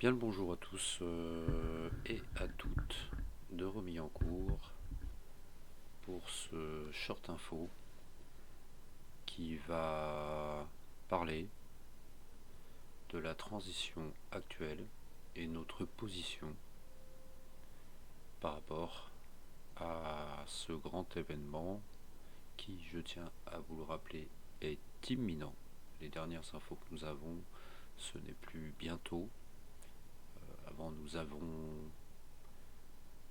Bien le bonjour à tous et à toutes de Remillancourt pour ce short info qui va parler de la transition actuelle et notre position par rapport à ce grand événement qui, je tiens à vous le rappeler, est imminent. Les dernières infos que nous avons, ce n'est plus bientôt. Avant,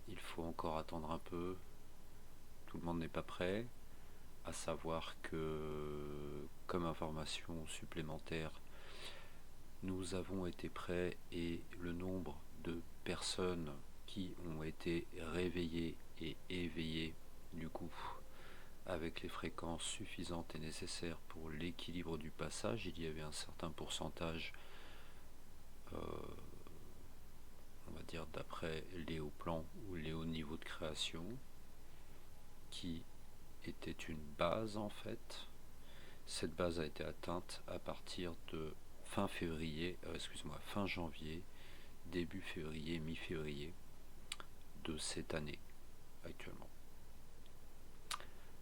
il faut encore attendre un peu. Tout le monde n'est pas prêt. À savoir que, comme information supplémentaire, nous avons été prêts et le nombre de personnes qui ont été réveillées et éveillées, du coup, avec les fréquences suffisantes et nécessaires pour l'équilibre du passage, il y avait un certain pourcentage, on va dire d'après les hauts plans ou les hauts niveaux de création, qui était une base en fait. Cette base a été atteinte à partir de fin janvier, début février, mi-février de cette année actuellement.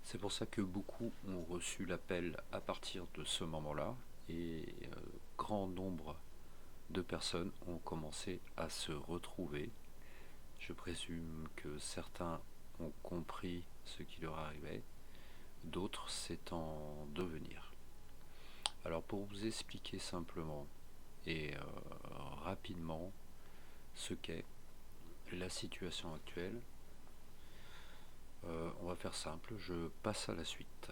C'est pour ça que beaucoup ont reçu l'appel à partir de ce moment-là et grand nombre de personnes ont commencé à se retrouver. Je présume que certains ont compris ce qui leur arrivait, d'autres c'est en devenir. Alors pour vous expliquer simplement et rapidement ce qu'est la situation actuelle, on va faire simple, je passe à la suite.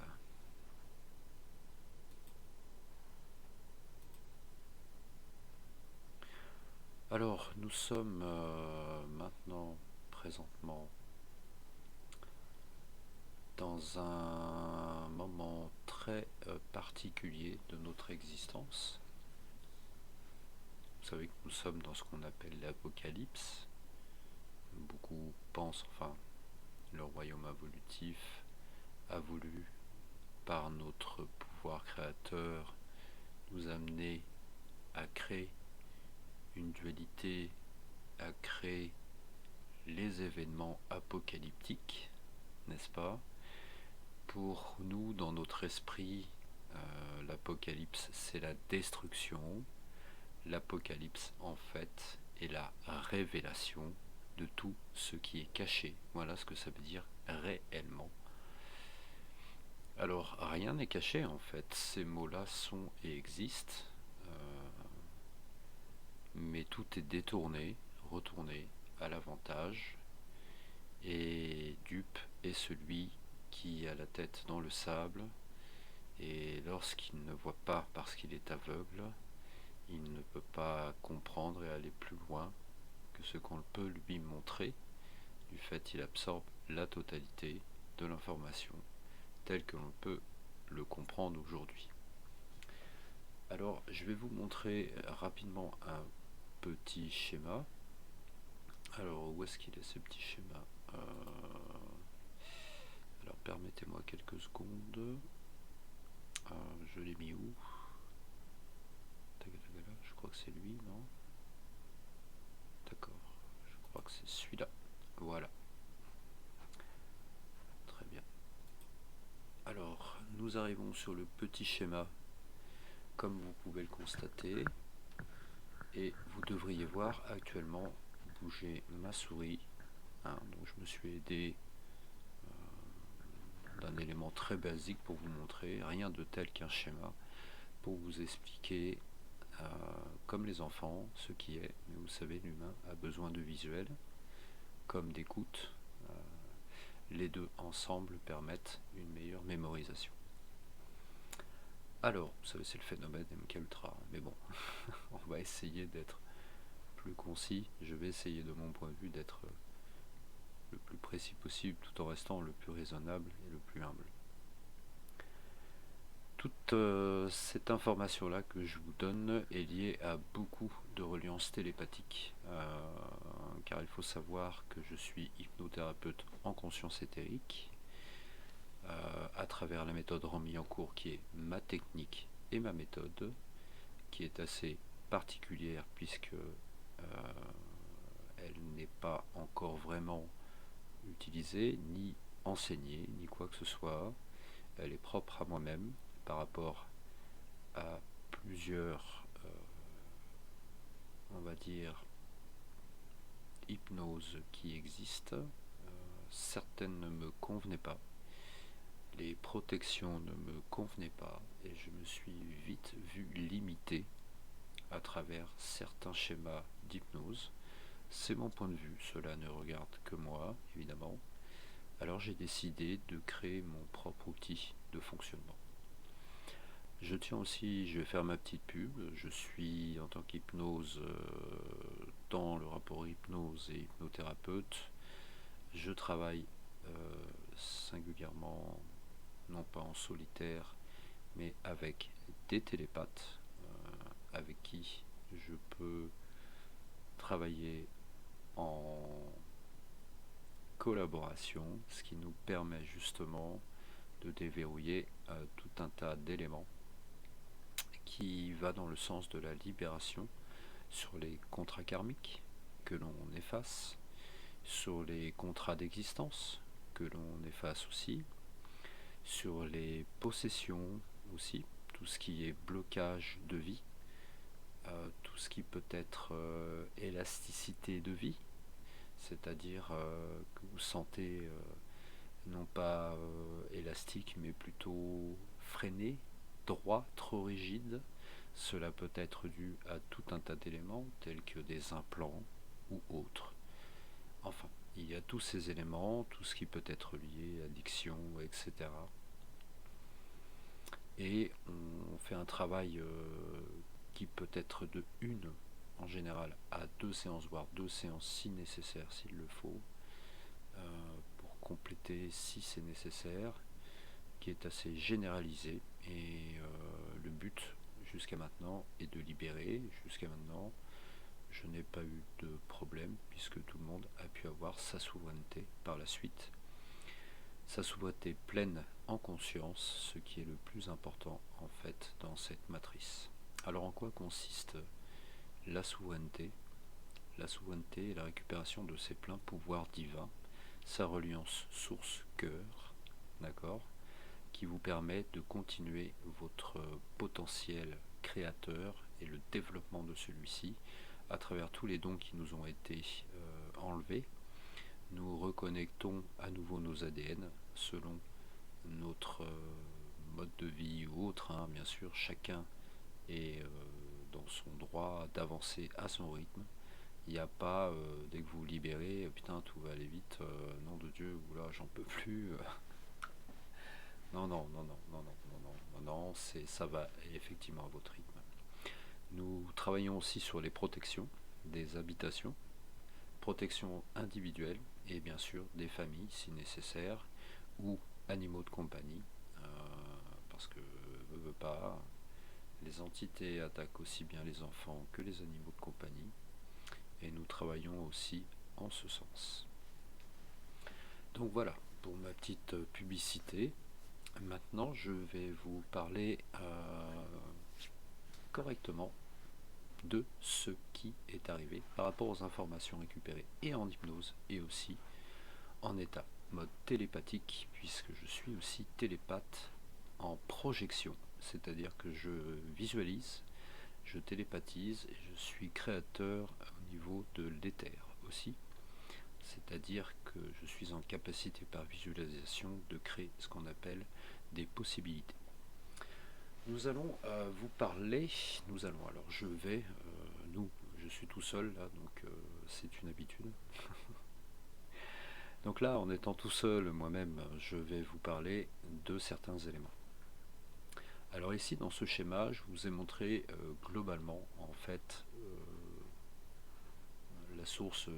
Alors nous sommes maintenant, présentement, dans un moment très particulier de notre existence. Vous savez que nous sommes dans ce qu'on appelle l'apocalypse. Beaucoup pensent, enfin, le royaume évolutif a voulu, par notre pouvoir créateur, nous amener à créer une dualité, à créer les événements apocalyptiques, n'est-ce pas? Pour nous, dans notre esprit, l'apocalypse, c'est la destruction. L'apocalypse, en fait, est la révélation de tout ce qui est caché. Voilà ce que ça veut dire réellement. Alors, rien n'est caché, en fait. Ces mots-là sont et existent, mais tout est détourné, retourné à l'avantage. Et dupe est celui qui a la tête dans le sable, et lorsqu'il ne voit pas parce qu'il est aveugle, il ne peut pas comprendre et aller plus loin que ce qu'on peut lui montrer. Du fait, il absorbe la totalité de l'information telle que l'on peut le comprendre aujourd'hui. Alors, je vais vous montrer rapidement un petit schéma. Alors, où est-ce qu'il est ce petit schéma? Alors, permettez-moi quelques secondes. Je l'ai mis où? Je crois que c'est lui, non? D'accord, je crois que c'est celui-là. Voilà. Très bien. Alors, nous arrivons sur le petit schéma, comme vous pouvez le constater. Et vous devriez voir actuellement bouger ma souris. Donc je me suis aidé d'un élément très basique pour vous montrer, rien de tel qu'un schéma, pour vous expliquer, comme les enfants, ce qui est. Mais vous savez, l'humain a besoin de visuel, comme d'écoute. Les deux ensemble permettent une meilleure mémorisation. Alors, vous savez, c'est le phénomène MKUltra, mais bon, on va essayer d'être plus concis. Je vais essayer de mon point de vue d'être le plus précis possible tout en restant le plus raisonnable et le plus humble. Toute cette information-là que je vous donne est liée à beaucoup de reliances télépathiques, car il faut savoir que je suis hypnothérapeute en conscience éthérique, à travers la méthode Remillancourt qui est ma technique et ma méthode, qui est assez particulière puisque Elle n'est pas encore vraiment utilisée, ni enseignée, ni quoi que ce soit. Elle est propre à moi-même par rapport à plusieurs, on va dire, hypnoses qui existent. Certaines ne me convenaient pas. Les protections ne me convenaient pas et je me suis vite vu limité à travers certains schémas d'hypnose. C'est mon point de vue, cela ne regarde que moi, évidemment. Alors j'ai décidé de créer mon propre outil de fonctionnement. Je tiens aussi, je vais faire ma petite pub, je suis en tant qu'hypnose dans le rapport hypnose et hypnothérapeute. Je travaille singulièrement, non pas en solitaire, mais avec des télépathes avec qui je peux travailler en collaboration, ce qui nous permet justement de déverrouiller tout un tas d'éléments qui va dans le sens de la libération sur les contrats karmiques que l'on efface, sur les contrats d'existence que l'on efface aussi, sur les possessions aussi, tout ce qui est blocage de vie, tout ce qui peut être élasticité de vie, c'est-à-dire que vous sentez non pas élastique mais plutôt freiné, droit, trop rigide. Cela peut être dû à tout un tas d'éléments tels que des implants ou autres. Enfin, il y a tous ces éléments, tout ce qui peut être lié, addiction, etc. Et on fait un travail qui peut être de une en général à 2 séances, voire 2 séances si nécessaire, s'il le faut, pour compléter si c'est nécessaire, qui est assez généralisé. Et le but jusqu'à maintenant est de libérer. Jusqu'à maintenant, je n'ai pas eu de problème puisque tout le monde a pu avoir sa souveraineté par la suite. Sa souveraineté pleine en conscience, ce qui est le plus important en fait dans cette matrice. Alors en quoi consiste la souveraineté? La souveraineté est la récupération de ses pleins pouvoirs divins, sa reliance source-cœur, d'accord, qui vous permet de continuer votre potentiel créateur et le développement de celui-ci à travers tous les dons qui nous ont été enlevés. Nous reconnectons à nouveau nos ADN selon notre mode de vie ou autre, hein, bien sûr, chacun est dans son droit d'avancer à son rythme. Il n'y a pas, dès que vous vous libérez, putain, tout va aller vite, nom de Dieu, oula, j'en peux plus. Non, non, non, non, non, non, non, non, non, non, ça va effectivement à votre rythme. Nous travaillons aussi sur les protections des habitations, protection individuelle et bien sûr des familles si nécessaire, ou animaux de compagnie, parce que veut pas, les entités attaquent aussi bien les enfants que les animaux de compagnie, et nous travaillons aussi en ce sens. Donc voilà pour ma petite publicité. Maintenant, je vais vous parler correctement de ce qui est arrivé par rapport aux informations récupérées et en hypnose et aussi en état mode télépathique, puisque je suis aussi télépathe en projection, c'est-à-dire que je visualise, je télépathise et je suis créateur au niveau de l'éther aussi, c'est-à-dire que je suis en capacité par visualisation de créer ce qu'on appelle des possibilités. Nous allons vous parler, alors je suis tout seul là, donc c'est une habitude. Donc là, en étant tout seul moi-même, je vais vous parler de certains éléments. Alors ici, dans ce schéma, je vous ai montré globalement, en fait, la source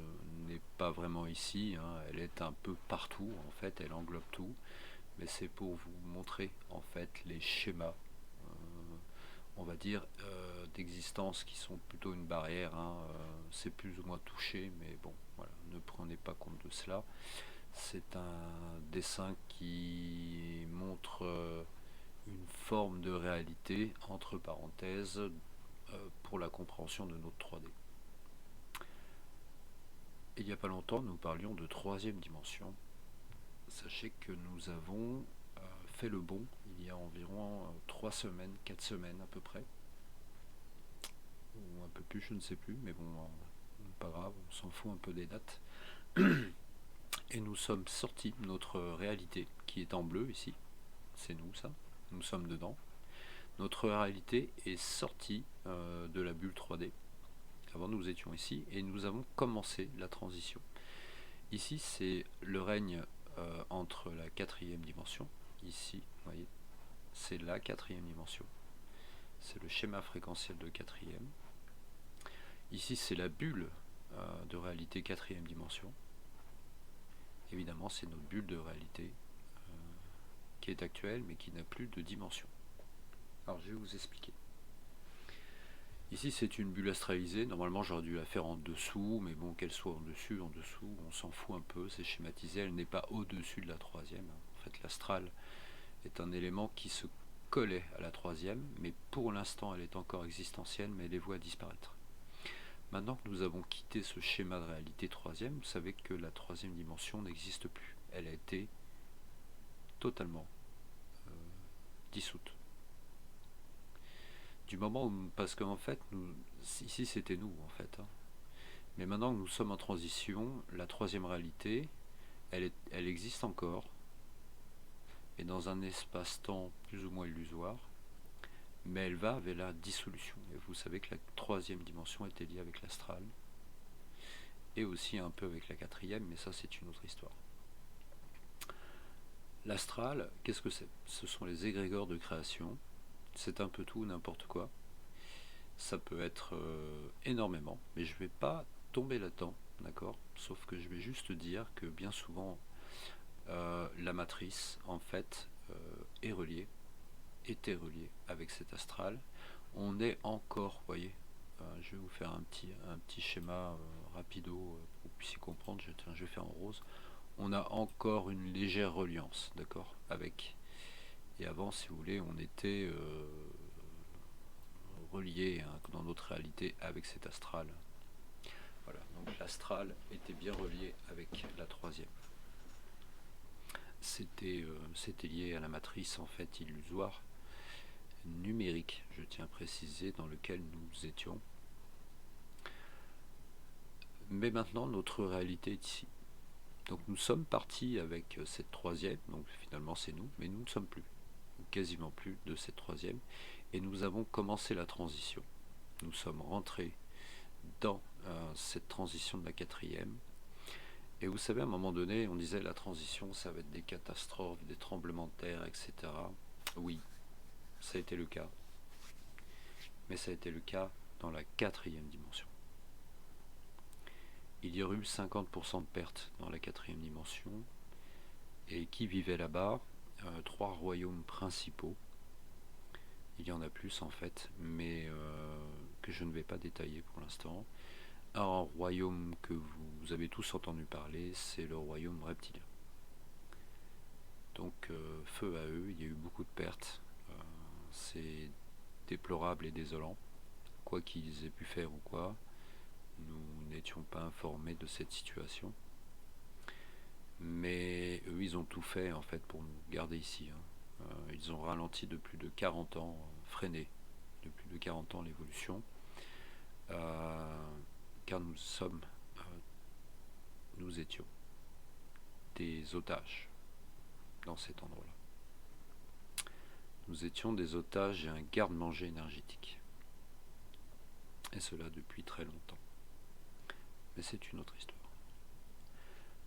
n'est pas vraiment ici, hein, elle est un peu partout, en fait, elle englobe tout, mais c'est pour vous montrer, en fait, les schémas, on va dire, d'existence qui sont plutôt une barrière, hein, c'est plus ou moins touché, mais bon, voilà, ne prenez pas compte de cela. C'est un dessin qui montre une forme de réalité, entre parenthèses, pour la compréhension de notre 3D. Et il n'y a pas longtemps, nous parlions de troisième dimension. Sachez que nous avons fait le bond il y a environ 3 semaines, 4 semaines à peu près, ou un peu plus, je ne sais plus, mais bon, pas grave, on s'en fout un peu des dates. Et nous sommes sortis de notre réalité, qui est en bleu ici, c'est nous ça, nous sommes dedans. Notre réalité est sortie de la bulle 3D. Avant nous étions ici et nous avons commencé la transition. Ici c'est le règne entre la quatrième dimension, ici, vous voyez, c'est la quatrième dimension. C'est le schéma fréquentiel de quatrième. Ici c'est la bulle de réalité quatrième dimension. Évidemment c'est notre bulle de réalité qui est actuelle mais qui n'a plus de dimension. Alors je vais vous expliquer. Ici c'est une bulle astralisée, normalement j'aurais dû la faire en dessous, mais bon qu'elle soit en dessus, en dessous, on s'en fout un peu, c'est schématisé, elle n'est pas au-dessus de la troisième. En fait l'astral est un élément qui se collait à la troisième, mais pour l'instant elle est encore existentielle, mais elle est vouée à disparaître. Maintenant que nous avons quitté ce schéma de réalité troisième, vous savez que la troisième dimension n'existe plus. Elle a été totalement dissoute. Du moment où, parce qu'en fait, ici c'était nous en fait, hein. Mais maintenant que nous sommes en transition, la troisième réalité, elle existe encore, et dans un espace-temps plus ou moins illusoire, mais elle va vers la dissolution. Et vous savez que la troisième dimension était liée avec l'astral, et aussi un peu avec la quatrième, mais ça c'est une autre histoire. L'astral, qu'est-ce que c'est? Ce sont les égrégores de création, c'est un peu tout, n'importe quoi. Ça peut être énormément, mais je ne vais pas tomber là-dedans, d'accord? Sauf que je vais juste dire que bien souvent, la matrice, en fait, est reliée, était reliée avec cet astral. On est encore, vous voyez, je vais vous faire un petit schéma rapido pour que vous puissiez comprendre, je vais faire en rose. On a encore une légère reliance, d'accord, avec. Et avant, si vous voulez, on était relié hein, dans notre réalité avec cet astral. Voilà, donc l'astral était bien relié avec la troisième. C'était lié à la matrice en fait illusoire, numérique, je tiens à préciser, dans lequel nous étions. Mais maintenant, notre réalité est ici. Donc nous sommes partis avec cette troisième, donc finalement c'est nous, mais nous ne sommes plus, quasiment plus de cette troisième, et nous avons commencé la transition. Nous sommes rentrés dans cette transition de la quatrième. Et vous savez, à un moment donné, on disait la transition, ça va être des catastrophes, des tremblements de terre, etc. Oui, ça a été le cas. Mais ça a été le cas dans la quatrième dimension. Il y aurait eu 50% de pertes dans la quatrième dimension. Et qui vivait là-bas? 3 royaumes principaux. Il y en a plus en fait, mais que je ne vais pas détailler pour l'instant. Un royaume que vous avez tous entendu parler, c'est le royaume reptilien. Donc feu à eux, il y a eu beaucoup de pertes. C'est déplorable et désolant, quoi qu'ils aient pu faire ou quoi. Nous n'étions pas informés de cette situation. Mais eux, ils ont tout fait en fait pour nous garder ici, hein. Ils ont ralenti de plus de 40 ans, freiné de plus de 40 ans l'évolution. Car nous étions des otages dans cet endroit-là. Nous étions des otages et un garde-manger énergétique. Et cela depuis très longtemps. Mais c'est une autre histoire.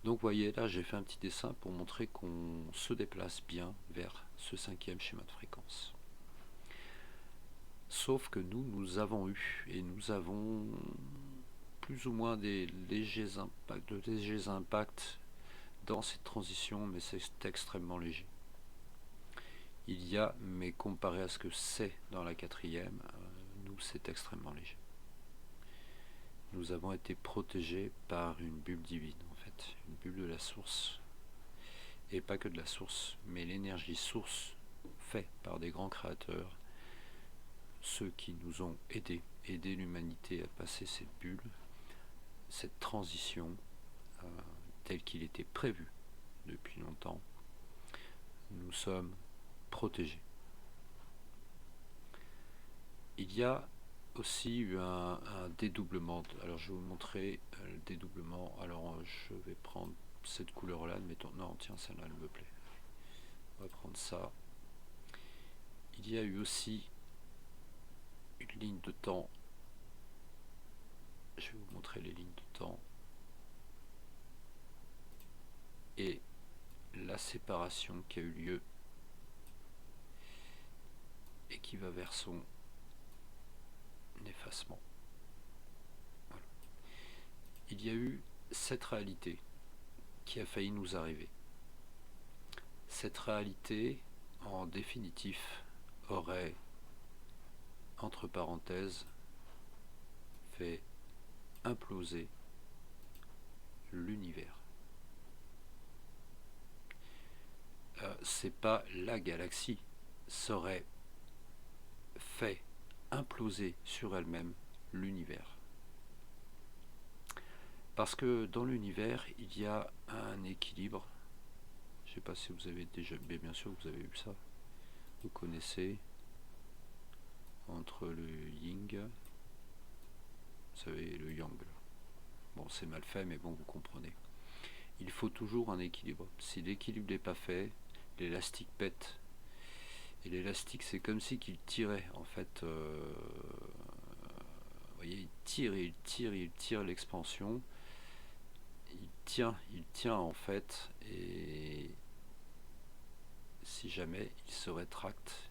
Donc vous voyez, là j'ai fait un petit dessin pour montrer qu'on se déplace bien vers ce 5e schéma de fréquence. Sauf que nous avons eu, et nous avons plus ou moins de légers impacts dans cette transition, mais c'est extrêmement léger. Il y a, mais comparé à ce que c'est dans la quatrième, nous c'est extrêmement léger. Nous avons été protégés par une bulle divine, en fait, une bulle de la source. Et pas que de la source, mais l'énergie source faite par des grands créateurs, ceux qui nous ont aidé l'humanité à passer cette bulle, cette transition, tel qu'il était prévu depuis longtemps, nous sommes protégés. Il y a aussi eu un dédoublement. Alors je vais vous montrer le dédoublement. Alors je vais prendre cette couleur là, admettons. Non, tiens, celle-là elle me plaît. On va prendre ça. Il y a eu aussi une ligne de temps. Je vais vous montrer les lignes de temps et la séparation qui a eu lieu et qui va vers son effacement. Voilà. Il y a eu cette réalité qui a failli nous arriver. Cette réalité, en définitif, aurait, entre parenthèses, fait imploser l'univers. C'est pas la galaxie, ça aurait fait imploser sur elle-même l'univers. Parce que dans l'univers, il y a un équilibre. Je ne sais pas si vous avez déjà... Mais bien sûr, vous avez vu ça. Vous connaissez entre le yin, vous savez, le yang. Bon, c'est mal fait, mais bon, vous comprenez. Il faut toujours un équilibre. Si l'équilibre n'est pas fait, l'élastique pète. Et l'élastique, c'est comme si qu'il tirait, en fait. Vous voyez, il tire l'expansion. Il tient en fait, et si jamais il se rétracte,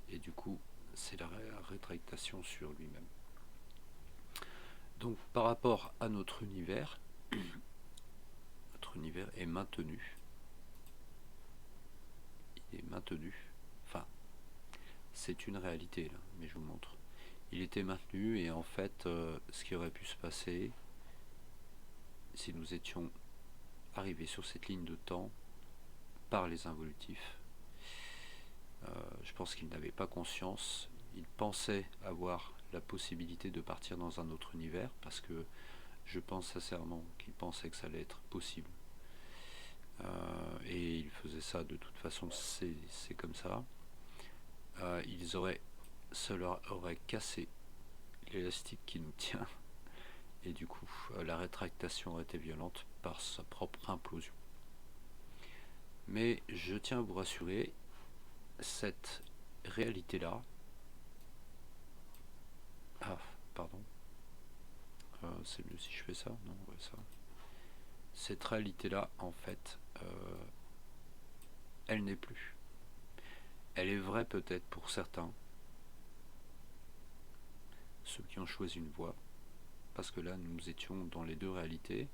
et du coup, c'est la rétractation sur lui-même. Donc, par rapport à notre univers est maintenu. Il est maintenu. Enfin, c'est une réalité, là, mais je vous montre. Il était maintenu, et en fait, ce qui aurait pu se passer, si nous étions arrivés sur cette ligne de temps par les involutifs, je pense qu'ils n'avaient pas conscience. Ils pensaient avoir la possibilité de partir dans un autre univers, parce que je pense sincèrement qu'ils pensaient que ça allait être possible. Et ils faisaient ça de toute façon, c'est comme ça. Ça leur aurait cassé l'élastique qui nous tient, et du coup la rétractation aurait été violente par sa propre implosion. Mais je tiens à vous rassurer, cette réalité là, pardon, c'est mieux si je fais ça, non, ouais, ça. Cette réalité là, en fait, elle n'est plus. Elle est vraie peut-être pour certains, ceux qui ont choisi une voie, parce que là nous étions dans les deux réalités,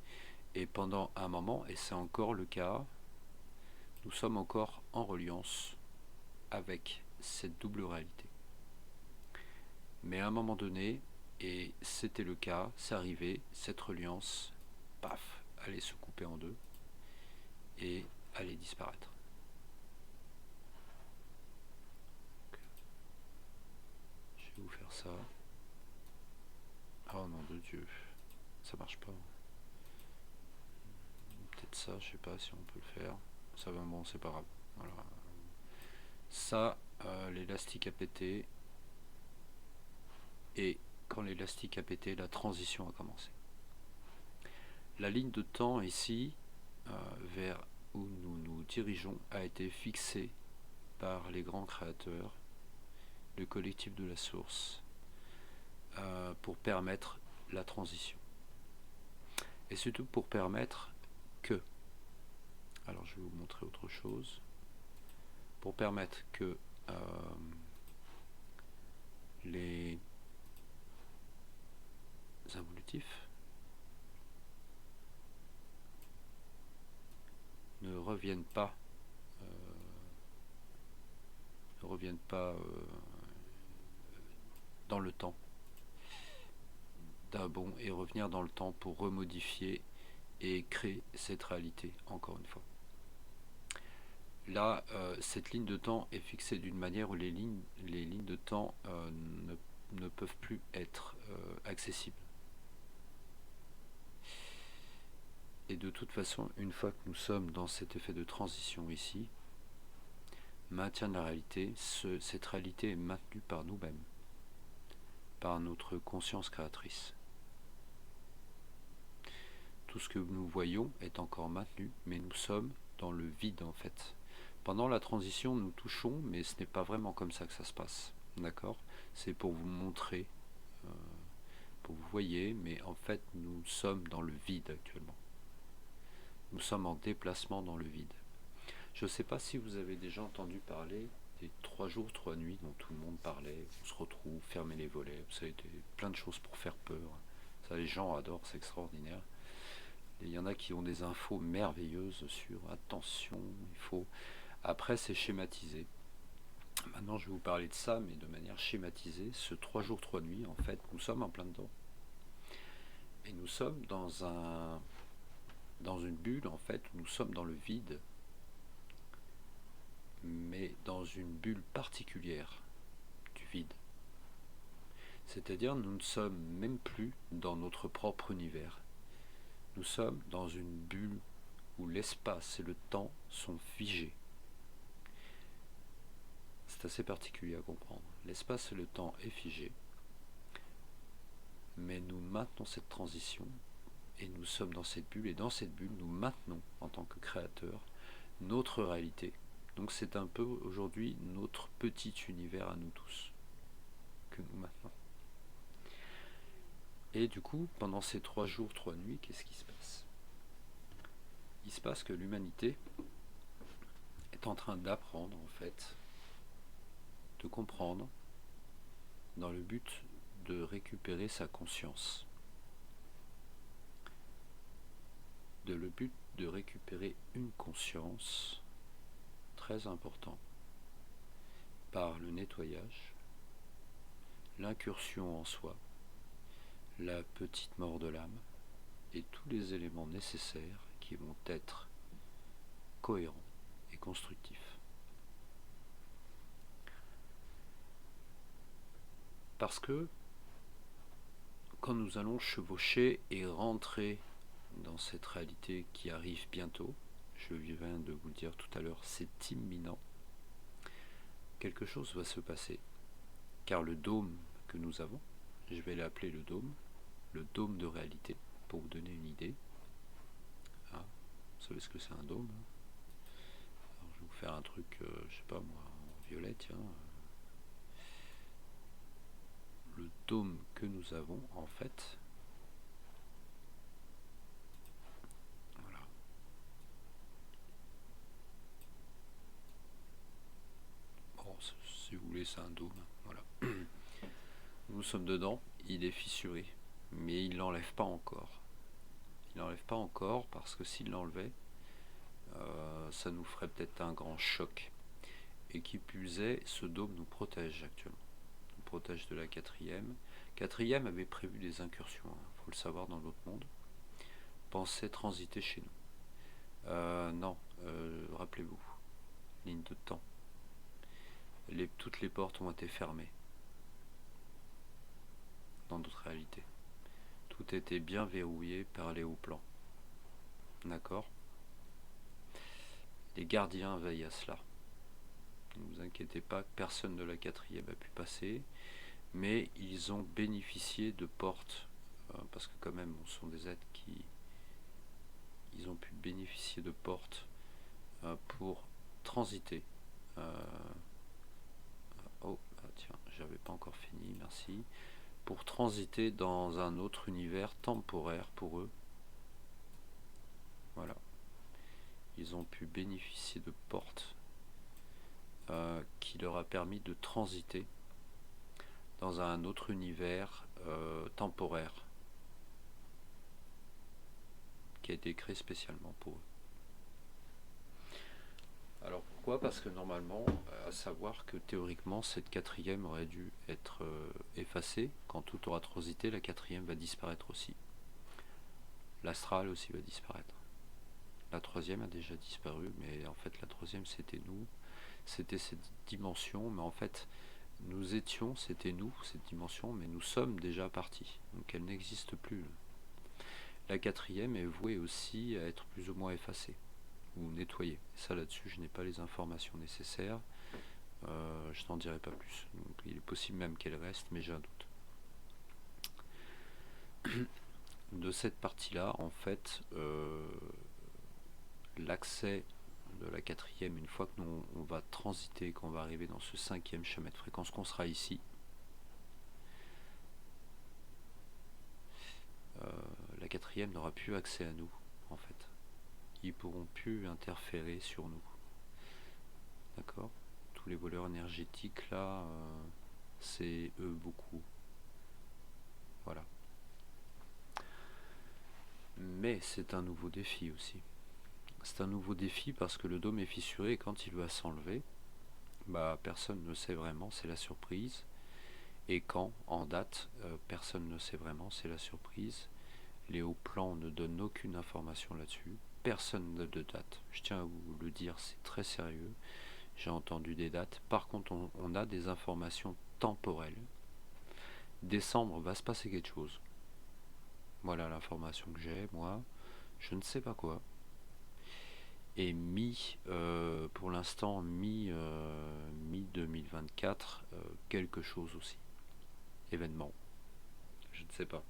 et pendant un moment, et c'est encore le cas, nous sommes encore en reliance avec cette double réalité. Mais à un moment donné, et c'était le cas, c'est arrivé, cette reliance, paf, allait se couper en deux et allait disparaître. Je vais vous faire ça. Oh nom de Dieu, ça marche pas. Peut-être ça, je sais pas si on peut le faire. Ça va, bon, c'est pas grave. Voilà. Ça, l'élastique a pété. Et quand l'élastique a pété, la transition a commencé. La ligne de temps ici, vers où nous nous dirigeons, a été fixée par les grands créateurs, le collectif de la source, pour permettre la transition. Et surtout pour permettre que, alors je vais vous montrer autre chose, pour permettre que les involutifs ne reviennent pas dans le temps d'un bond, et revenir dans le temps pour remodifier et créer cette réalité encore une fois. Là, cette ligne de temps est fixée d'une manière où les lignes de temps ne peuvent plus être accessibles. Et de toute façon, une fois que nous sommes dans cet effet de transition ici, maintien de la réalité, cette réalité est maintenue par nous-mêmes, par notre conscience créatrice. Tout ce que nous voyons est encore maintenu, mais nous sommes dans le vide en fait. Pendant la transition, nous touchons, mais ce n'est pas vraiment comme ça que ça se passe. D'accord? C'est pour vous montrer, pour que vous voyez, mais en fait, nous sommes dans le vide actuellement. Nous sommes en déplacement dans le vide. Je ne sais pas si vous avez déjà entendu parler des 3 jours, 3 nuits dont tout le monde parlait. On se retrouve, fermer les volets, ça a été plein de choses pour faire peur. Ça, les gens adorent, c'est extraordinaire. Et il y en a qui ont des infos merveilleuses sur attention, il faut. Après, c'est schématisé. Maintenant, je vais vous parler de ça, mais de manière schématisée. Ce 3 jours, 3 nuits, en fait, nous sommes en plein dedans. Et nous sommes dans une bulle, en fait, nous sommes dans le vide, mais dans une bulle particulière du vide. C'est-à-dire, nous ne sommes même plus dans notre propre univers. Nous sommes dans une bulle où l'espace et le temps sont figés. C'est assez particulier à comprendre. L'espace et le temps est figé, mais nous maintenons cette transition et nous sommes dans cette bulle, et dans cette bulle, nous maintenons en tant que créateurs notre réalité. Donc c'est un peu aujourd'hui notre petit univers à nous tous que nous maintenons. Et du coup, pendant ces 3 jours, 3 nuits, qu'est-ce qui se passe? Il se passe que l'humanité est en train d'apprendre en fait, de comprendre, dans le but de récupérer sa conscience. Le but de récupérer une conscience très important par le nettoyage, l'incursion en soi, la petite mort de l'âme et tous les éléments nécessaires qui vont être cohérents et constructifs. Parce que quand nous allons chevaucher et rentrer dans cette réalité qui arrive bientôt, je viens de vous le dire tout à l'heure, c'est imminent, quelque chose va se passer. Car le dôme que nous avons, je vais l'appeler le dôme de réalité, pour vous donner une idée. Ah, vous savez ce que c'est un dôme? Alors, je vais vous faire un truc, je sais pas moi, en violet, tiens. Le dôme que nous avons, en fait, voilà. Bon, si vous voulez, c'est un dôme, voilà. Nous sommes dedans, il est fissuré, mais il l'enlève pas encore. Il l'enlève pas encore parce que s'il l'enlevait, ça nous ferait peut-être un grand choc. Et qui plus est, ce dôme nous protège actuellement. Nous protège de la quatrième. Quatrième avait prévu des incursions, il faut le savoir, dans l'autre monde. Pensait transiter chez nous. Non, rappelez-vous, ligne de temps. Toutes les portes ont été fermées dans notre réalité. Tout était bien verrouillé par les hauts plans. D'accord? Les gardiens veillent à cela. Ne vous inquiétez pas, personne de la quatrième a pu passer, mais ils ont bénéficié de portes, parce que quand même, ce sont des êtres qui... Ils ont pu bénéficier de portes pour transiter. Tiens, j'avais pas encore fini, merci. Pour transiter dans un autre univers temporaire pour eux. Voilà. Ils ont pu bénéficier de portes qui leur a permis de transiter dans un autre univers temporaire qui a été créé spécialement pour eux. Alors pourquoi? Parce que normalement, à savoir que théoriquement, cette quatrième aurait dû être effacée. Quand tout aura transité, la quatrième va disparaître aussi. L'astral aussi va disparaître. La troisième a déjà disparu, mais en fait la troisième c'était nous. C'était cette dimension, mais en fait nous étions, c'était nous, cette dimension, mais nous sommes déjà partis. Donc elle n'existe plus. La quatrième est vouée aussi à être plus ou moins effacée ou nettoyée. Ça là-dessus, je n'ai pas les informations nécessaires. Je n'en dirai pas plus. Donc, il est possible même qu'elle reste, mais j'ai un doute. De cette partie-là, en fait, l'accès de la quatrième, une fois que nous on va transiter, qu'on va arriver dans ce cinquième chemin de fréquence, qu'on sera ici, la quatrième n'aura plus accès à nous, en fait. Ils pourront plus interférer sur nous. D'accord? Tous les voleurs énergétiques là, c'est eux beaucoup. Voilà. Mais c'est un nouveau défi aussi. C'est un nouveau défi parce que le dôme est fissuré et quand il va s'enlever, bah personne ne sait vraiment, c'est la surprise. Et quand, en date, personne ne sait vraiment, c'est la surprise. Les hauts plans ne donnent aucune information là-dessus. Personne n'a de date. Je tiens à vous le dire, c'est très sérieux. J'ai entendu des dates. Par contre, on a des informations temporelles. Décembre, va se passer quelque chose. Voilà l'information que j'ai, moi. Je ne sais pas quoi. Et pour l'instant, mi 2024, quelque chose aussi. Événement. Je ne sais pas.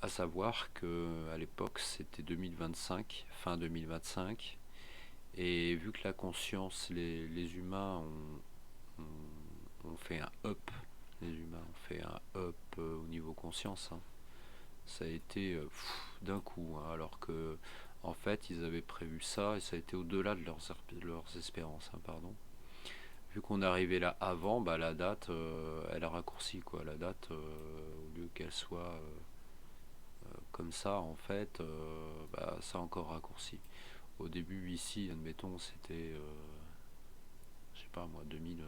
À savoir que à l'époque c'était 2025, fin 2025, et vu que la conscience, les humains ont fait un up, les humains ont fait un up au niveau conscience, hein. Ça a été d'un coup, hein, alors que en fait ils avaient prévu ça et ça a été au-delà de leurs espérances, hein, pardon. Vu qu'on est arrivé là avant, bah la date, elle a raccourci quoi. La date, au lieu qu'elle soit comme ça, en fait, bah, ça a encore raccourci. Au début, ici, admettons, c'était, je sais pas moi, 2000.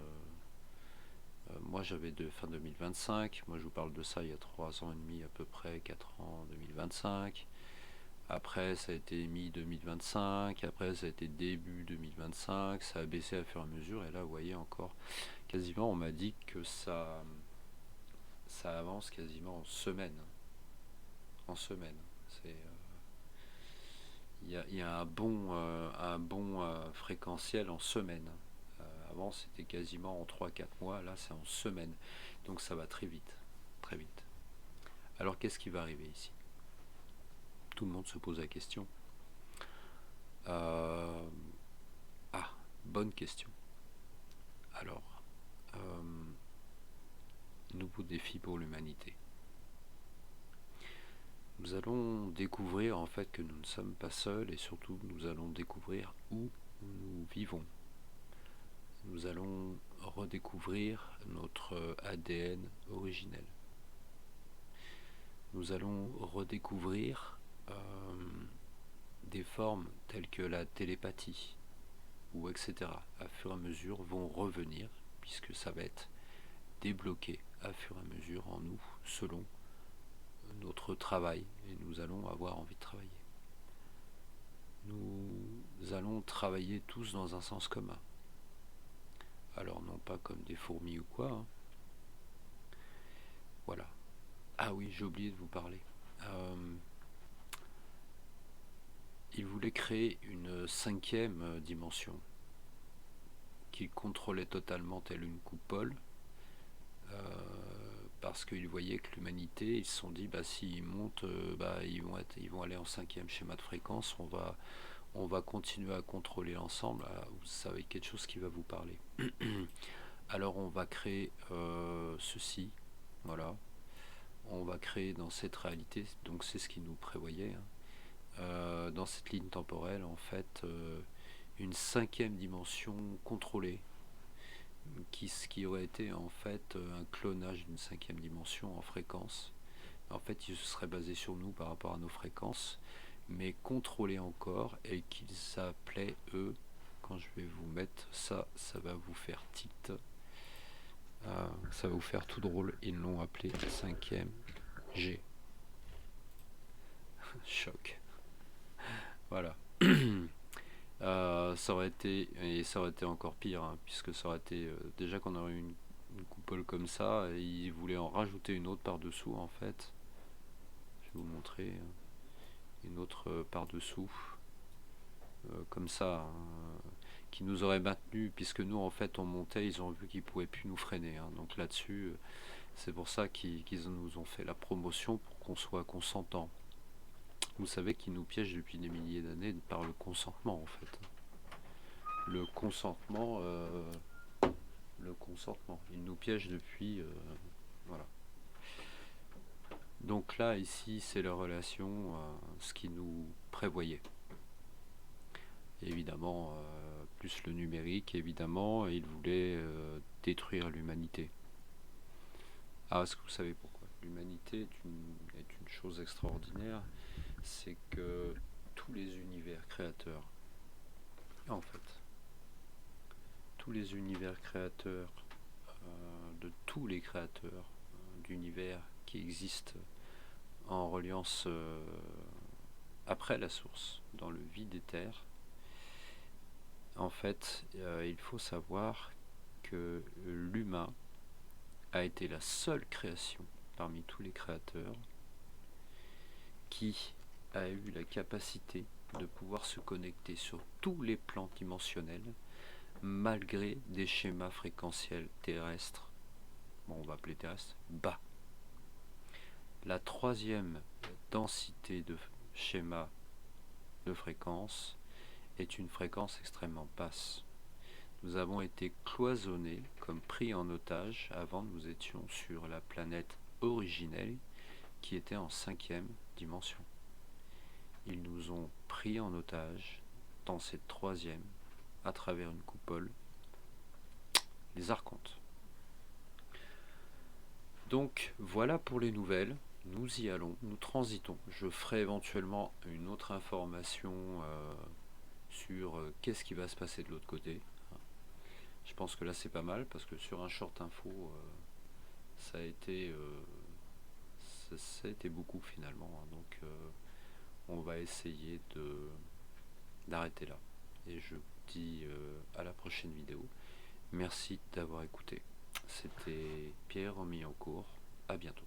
Moi, j'avais de fin 2025. Moi, je vous parle de ça il y a 3 ans et demi à peu près, 4 ans, 2025. Après, ça a été mi-2025. Après, ça a été début 2025. Ça a baissé à fur et à mesure. Et là, vous voyez encore, quasiment, on m'a dit que ça avance quasiment en semaine. En semaine. C'est il y a un bon fréquentiel en semaine. Avant, c'était quasiment en 3 4 mois. Là, c'est en semaine. Donc, ça va très vite. Très vite. Alors, qu'est-ce qui va arriver ici? Tout le monde se pose la question. Euh, Ah, bonne question. Alors, nouveau défi pour l'humanité. Nous allons découvrir en fait que nous ne sommes pas seuls et surtout nous allons découvrir où nous vivons. Nous allons redécouvrir notre ADN originel. Nous allons redécouvrir des formes telles que la télépathie ou etc. à fur et à mesure vont revenir puisque ça va être débloqué à fur et à mesure en nous selon notre travail et nous allons avoir envie de travailler. Nous allons travailler tous dans un sens commun. Alors non pas comme des fourmis ou quoi, hein. Voilà. Ah oui, j'ai oublié de vous parler. Il voulait créer une cinquième dimension qu'il contrôlait totalement telle une coupole, parce qu'ils voyaient que l'humanité, ils se sont dit, bah s'ils montent, bah ils vont aller en cinquième schéma de fréquence, on va continuer à contrôler l'ensemble. Ah, vous savez quelque chose qui va vous parler. Alors on va créer ceci, voilà. On va créer dans cette réalité, donc c'est ce qui nous prévoyait, hein, dans cette ligne temporelle en fait, une cinquième dimension contrôlée, ce qui aurait été en fait un clonage d'une cinquième dimension en fréquence. En fait, il se serait basé sur nous par rapport à nos fréquences, mais contrôlé encore et qu'ils appelaient eux. Quand je vais vous mettre ça, ça va vous faire tilt. Ça va vous faire tout drôle. Ils l'ont appelé 5e G. Choc. Voilà. Ça aurait été encore pire, hein, puisque ça aurait été déjà qu'on aurait eu une coupole comme ça, et ils voulaient en rajouter une autre par dessous en fait. Je vous montrer une autre par-dessous, comme ça, hein, qui nous aurait maintenu, puisque nous en fait on montait, ils ont vu qu'ils pouvaient plus nous freiner, hein. Donc là-dessus, c'est pour ça qu'ils nous ont fait la promotion pour qu'on soit consentant. Vous savez qu'ils nous piègent depuis des milliers d'années par le consentement en fait. Le consentement, ils nous piègent depuis, voilà. Donc là, ici, c'est la relation, ce qui nous prévoyait. Évidemment, plus le numérique, évidemment, il voulait détruire l'humanité. Ah, est-ce que vous savez pourquoi? L'humanité est une chose extraordinaire, c'est que tous les univers créateurs, en fait, tous les univers créateurs, de tous les créateurs d'univers qui existent en reliance après la source, dans le vide des terres, en fait, il faut savoir que l'humain a été la seule création parmi tous les créateurs qui a eu la capacité de pouvoir se connecter sur tous les plans dimensionnels malgré des schémas fréquentiels terrestres, bon on va appeler terrestres, bas. La troisième densité de schéma de fréquence est une fréquence extrêmement basse. Nous avons été cloisonnés, comme pris en otage. Avant, nous étions sur la planète originelle, qui était en 5e dimension. Ils nous ont pris en otage dans cette 3e, à travers une coupole, les archontes. Donc, voilà pour les nouvelles. Nous y allons, nous transitons. Je ferai éventuellement une autre information sur qu'est-ce qui va se passer de l'autre côté. Je pense que là c'est pas mal parce que sur un short info ça a été ça a été beaucoup finalement, hein. Donc on va essayer d'arrêter là et je vous dis à la prochaine vidéo. Merci d'avoir écouté. C'était Pierre Romy en cours. À bientôt.